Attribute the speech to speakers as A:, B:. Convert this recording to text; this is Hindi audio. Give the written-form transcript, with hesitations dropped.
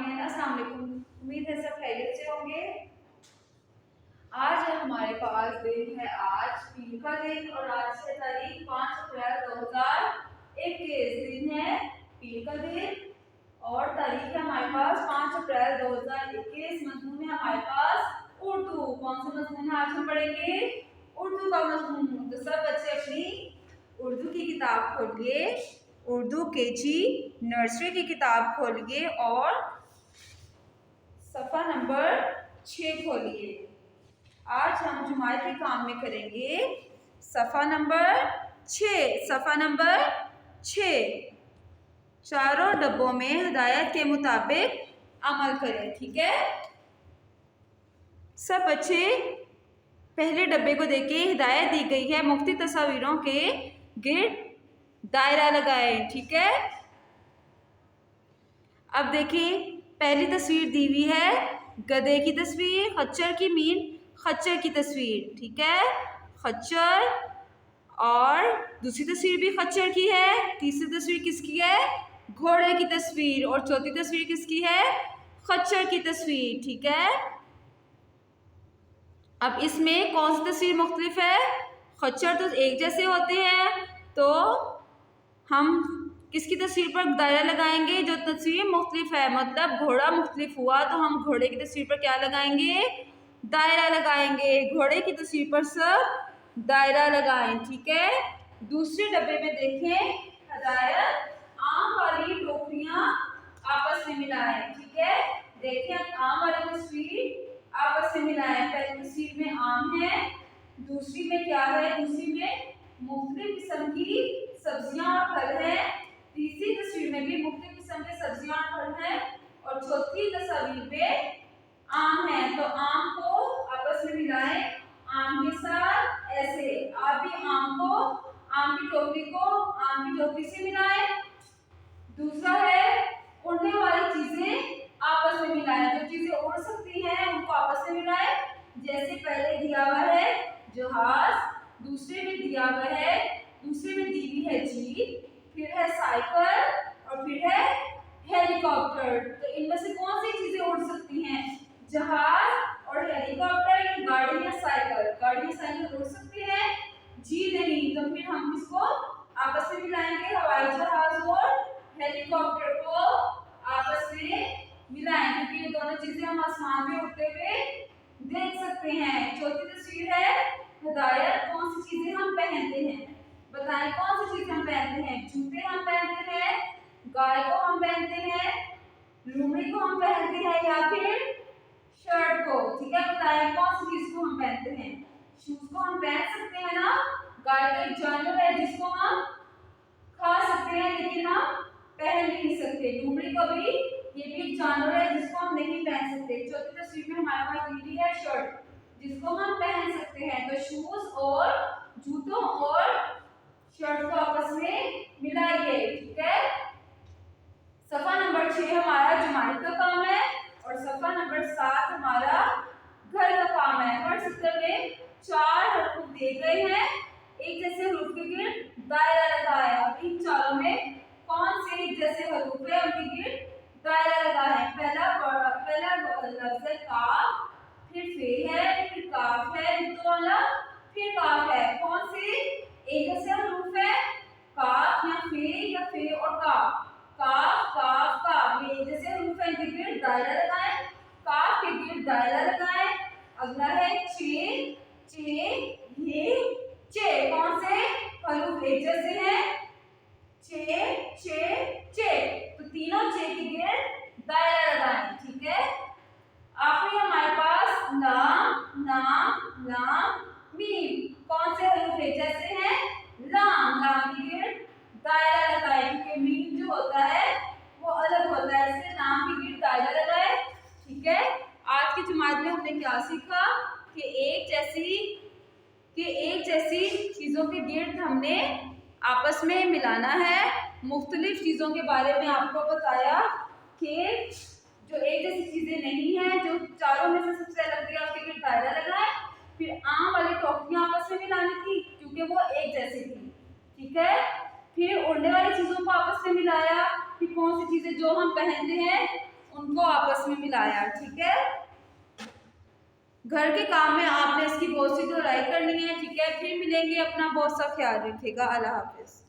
A: अस्सलाम वालेकुम। उम्मीद है सब खैरियत से होंगे। आज हमारे पास दिन है आज पीर का दिन और आज है तारीख 5 अप्रैल 2021। दिन है पीर का दिन और तारीख है हमारे पास 5 अप्रैल 2021। मजमून है हमारे पास उर्दू। कौन सा मजमून है आज हम पढ़ेंगे? उर्दू का मजमून। तो सब बच्चे अपनी उर्दू की किताब खोलिए, उर्दू केजी नर्सरी की किताब खोलिए और सफ़ा नंबर 6 खोलिए। आज हम जुमाए के काम में करेंगे सफ़ा नंबर 6। सफ़ा नंबर 6 चारों डब्बों में हिदायत के मुताबिक अमल करें। ठीक है, सब बच्चे पहले डब्बे को देखें। हिदायत दी गई है मुख्तलिफ तस्वीरों के गिर्द दायरा लगाएं। ठीक है, अब देखिए पहली तस्वीर दी हुई है गधे की तस्वीर, खच्चर की मीन खच्चर की तस्वीर। ठीक है, खच्चर। और दूसरी तस्वीर भी खच्चर की है। तीसरी तस्वीर किसकी है? घोड़े की तस्वीर। और चौथी तस्वीर किसकी है? खच्चर की तस्वीर। ठीक है, अब इसमें कौन सी तस्वीर मुख्तलिफ है? खच्चर तो एक जैसे होते हैं, तो हम किसकी तस्वीर पर दायरा लगाएंगे? जो तस्वीर मुख्तलिफ है, मतलब घोड़ा मुख्तलिफ हुआ तो हम घोड़े की तस्वीर पर क्या लगाएंगे? दायरा लगाएंगे। घोड़े की तस्वीर पर सब दायरा लगाएं। ठीक है, दूसरे डब्बे में देखें हिदायत आम वाली टोकरियां आपस में मिलाएं। ठीक है, देखें आम वाली तस्वीर आपस में मिलाएं। पहली तस्वीर में आम है, दूसरी में क्या है? दूसरी में मुख्तलिफ किस्म की सब्जियां और फल है। तीसरी तस्वीर में भी मुख्तलिफ किस्म के सब्जियां और फल हैं और चौथी तस्वीर पे आम है। तो आम को आपस में मिलाएं आम के साथ। ऐसे आप भी आम को, आम की टोकरी से मिलाएं। दूसरा है उड़ने वाली चीजें आपस में मिलाएं। जो चीजें उड़ सकती हैं उनको आपस में मिलाएं। जैसे पहले दिया हुआ है जहाज, दूसरे में दिया हुआ है, दूसरे में दी हुई है जीप, फिर है साइकिल और फिर है हेलीकॉप्टर। तो इनमें से कौन सी चीजें उड़ सकती हैं? जहाज और हेलीकॉप्टर, गाड़ी या साइकिल। गाड़ी या साइकिल उड़ सकती है, जी नहीं। तो फिर हम इसको आपस में मिलाएंगे, हवाई जहाज और हेलीकॉप्टर को आपस में मिलाएं, क्योंकि ये दोनों चीजें हम आसमान में उड़ते हुए देख सकते हैं। चौथी तस्वीर है हिदायत कौन सी चीजें हम पहनते हैं? बताएं कौन सी चीजें हम पहनते हैं? जूते हम पहनते हैं, गाय को हम पहनते हैं, लुंगी को हम पहनते हैं या फिर शर्ट को। ठीक है, बताएं कौन सी चीज को हम पहनते हैं? शूज को हम पहन सकते हैं ना। गाय तो एक जानवर है जिसको हम खा सकते हैं लेकिन हम पहन नहीं सकते। लुंगी को भी, ये भी एक जानवर है जिसको हम नहीं पहन सकते। चौथी तस्वीर में हमारे पास दी है शर्ट जिसको हम पहन सकते हैं। तो शूज और जूतों और शर्ट को आपस में मिलाइए। ठीक है, सफा नंबर 6 हमारा जुमाई का काम है और सफा नंबर 7 हमारा घर का काम है। हर सत्र में 4 हरूफ दिए गए हैं। एक जैसे हरूफ के गिर्द दायरा लगाया है। अब इन चारों में कौन से एक जैसे हरूफ है उनके गिर्द दायरा लगा है? पहला लफ्ज है काफ, फिर फे है, फिर काफ है तो वाला, फिर काफ है। कौन से एक जैसे हरूफ है? काफ या फे और काफ। काफ काफ काफ, ये जैसे हरूफ है, इनके गिर्द दायरा लगाएं। काफ के गिर्द दायरा लगाएं। अगला है चे, ये चे। कौन से हरूफ एक जैसे हैं? चे। तो तीनों चे के गिर्द दायरा लगाएं। ठीक है, आखिरी हमारे पास लाम मीम। कौन से हरूफ एक जैसे हैं? लाम के गिर्द दायरा लगाएं, क्योंकि मीम जो होता है वो अलग होता है, इसलिए लाम के गिर्द दायरा लगाएं। ठीक है, आज की जुमात में हमने क्या सीखा कि एक जैसी चीजों के गिर्द हमने आपस में मिलाना है। मुख्तलिफ चीजों के बारे में आपको बताया कि जो एक जैसी चीजें नहीं है, जो चारों में से सबसे अलग दिया उसके गिर्द दायरा लगाएं। फिर आम वाली टोकरियां आपस में मिलानी थी क्योंकि वो एक जैसी थी। ठीक है, फिर उड़ने वाली चीजों को आपस में मिलाया कि कौन सी चीजें जो हम पहनते हैं उनको आपस में मिलाया। ठीक है, घर के काम में आपने इसकी बहुत सी दोहराई करनी है। ठीक है, फिर मिलेंगे, अपना बहुत सा ख्याल रखिएगा। अल्लाह हाफिज।